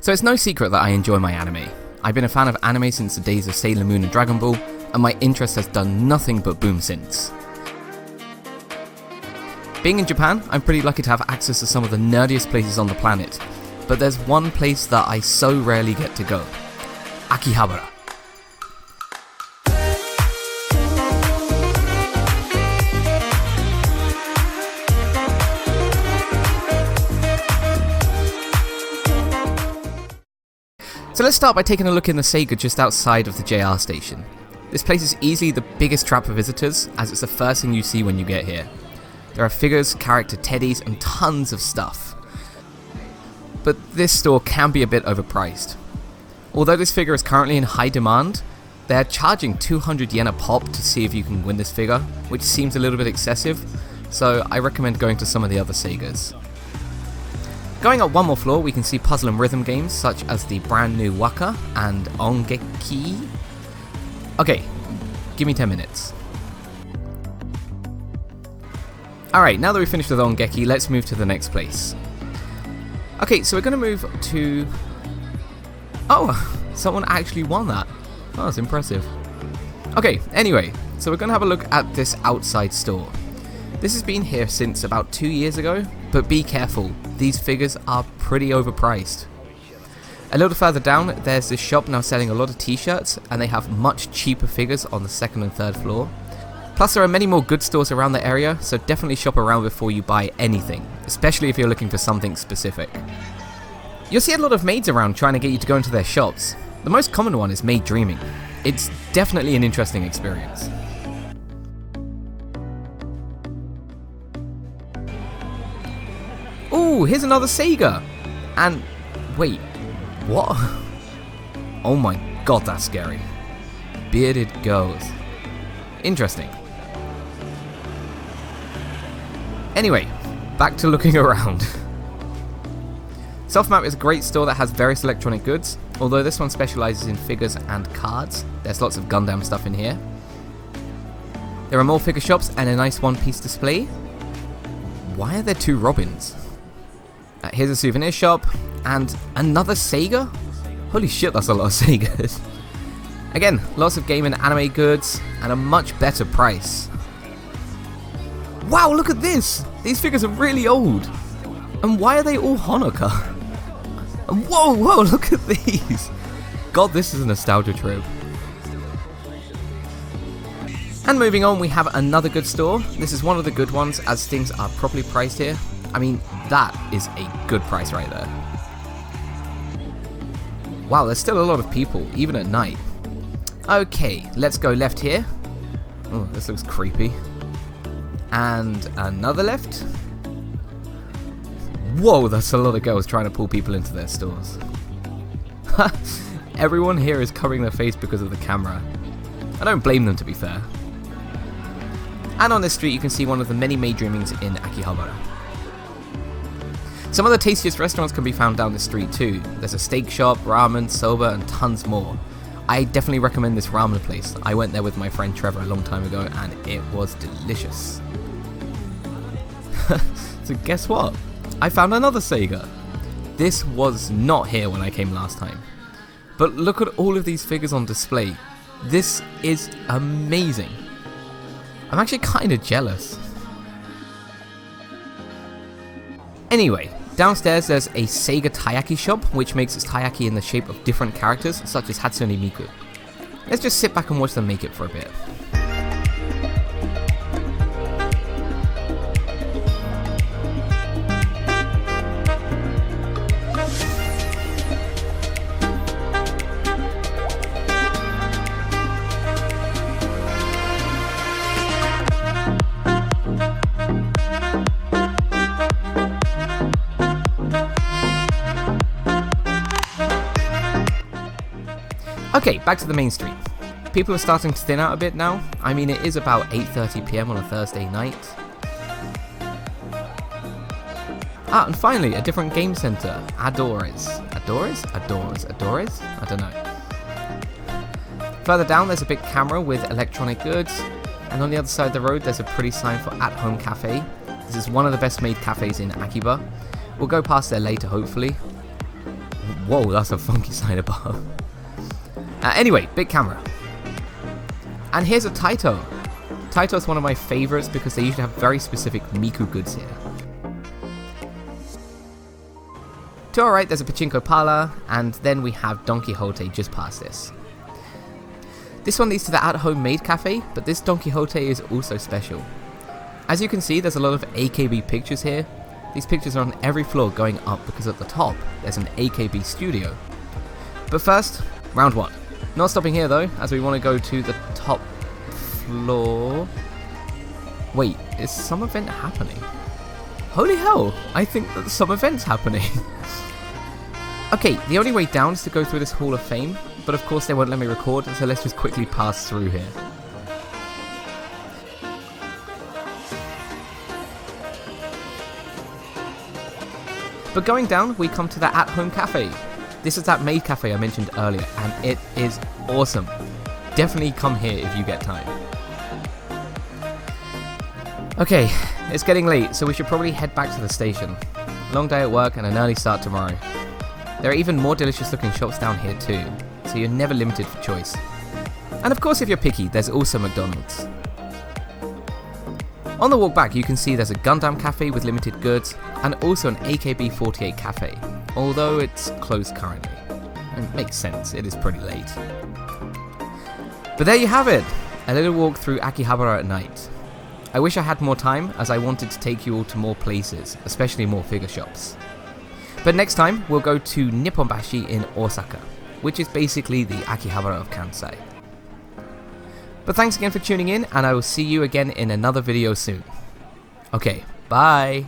So it's no secret that I enjoy my anime. I've been a fan of anime since the days of Sailor Moon and Dragon Ball, and my interest has done nothing but boom since. Being in Japan, I'm pretty lucky to have access to some of the nerdiest places on the planet, but there's one place that I so rarely get to go: Akihabara. So let's start by taking a look in the Seiga just outside of the JR station. This place is easily the biggest trap for visitors, as it's the first thing you see when you get here. There are figures, character teddies, and tons of stuff. But this store can be a bit overpriced. Although this figure is currently in high demand, they're charging 200 yen a pop to see if you can win this figure, which seems a little bit excessive, so I recommend going to some of the other Seigas. Going up one more floor, we can see puzzle and rhythm games such as the brand new Waka and Ongeki. Okay, give me 10 minutes. Alright, now that we've finished with Ongeki, let's move to the next place. Okay, so we're going to move to... Oh, someone actually won that. Oh, that's impressive. Okay, anyway, so we're going to have a look at this outside store. This has been here since about 2 years ago, but be careful, these figures are pretty overpriced. A little further down, there's this shop now selling a lot of t-shirts, and they have much cheaper figures on the second and third floor. Plus there are many more good stores around the area, so definitely shop around before you buy anything, especially if you're looking for something specific. You'll see a lot of maids around trying to get you to go into their shops. The most common one is maid dreaming. It's definitely an interesting experience. Ooh, here's another Seiga! And, wait, what? Oh my god, that's scary. Bearded girls. Interesting. Anyway, back to looking around. Softmap is a great store that has various electronic goods, although this one specializes in figures and cards. There's lots of Gundam stuff in here. There are more figure shops and a nice one-piece display. Why are there two Robins? Here's a souvenir shop, and another Seiga? Holy shit, that's a lot of Seigas. Again, lots of game and anime goods, and a much better price. Wow, look at this! These figures are really old. And why are they all Honoka? And whoa, look at these! God, this is a nostalgia trip. And moving on, we have another good store. This is one of the good ones, as things are properly priced here. I mean, that is a good price right there. Wow, there's still a lot of people, even at night. Okay, let's go left here. Oh, this looks creepy. And another left. Whoa, that's a lot of girls trying to pull people into their stores. Everyone here is covering their face because of the camera. I don't blame them, to be fair. And on this street you can see one of the many maid dreamings in Akihabara. Some of the tastiest restaurants can be found down this street too. There's a steak shop, ramen, soba, and tons more. I definitely recommend this ramen place. I went there with my friend Trevor a long time ago and it was delicious. So guess what? I found another Seiga. This was not here when I came last time. But look at all of these figures on display. This is amazing. I'm actually kind of jealous. Anyway, downstairs there's a Seiga taiyaki shop, which makes its taiyaki in the shape of different characters, such as Hatsune Miku. Let's just sit back and watch them make it for a bit. Okay, back to the main street. People are starting to thin out a bit now. I mean, it is about 8:30 PM on a Thursday night. Ah, and finally, a different game center. Adores? I don't know. Further down, there's a big camera with electronic goods. And on the other side of the road, there's a pretty sign for At Home Cafe. This is one of the best made cafes in Akiba. We'll go past there later, hopefully. Whoa, that's a funky sign above. Anyway, big camera. And here's a Taito. Taito is one of my favorites because they usually have very specific Miku goods here. To our right, there's a Pachinko Parlor, and then we have Don Quixote just past this. This one leads to the at-home Maid Cafe, but this Don Quixote is also special. As you can see, there's a lot of AKB pictures here. These pictures are on every floor going up because at the top, there's an AKB studio. But first, round one. Not stopping here though, as we want to go to the top floor. Wait, is some event happening? Holy hell, I think that some event's happening. Okay, the only way down is to go through this Hall of Fame, but of course they won't let me record, so let's just quickly pass through here. But going down, we come to the at-home cafe. This is that Maid Cafe I mentioned earlier, and it is awesome. Definitely come here if you get time. Okay, it's getting late, so we should probably head back to the station. Long day at work and an early start tomorrow. There are even more delicious looking shops down here too, so you're never limited for choice. And of course if you're picky, there's also McDonald's. On the walk back you can see there's a Gundam cafe with limited goods, and also an AKB48 cafe, although it's closed currently. It makes sense, it is pretty late. But there you have it, a little walk through Akihabara at night. I wish I had more time, as I wanted to take you all to more places, especially more figure shops. But next time, we'll go to Nipponbashi in Osaka, which is basically the Akihabara of Kansai. But thanks again for tuning in, and I will see you again in another video soon. Okay, bye!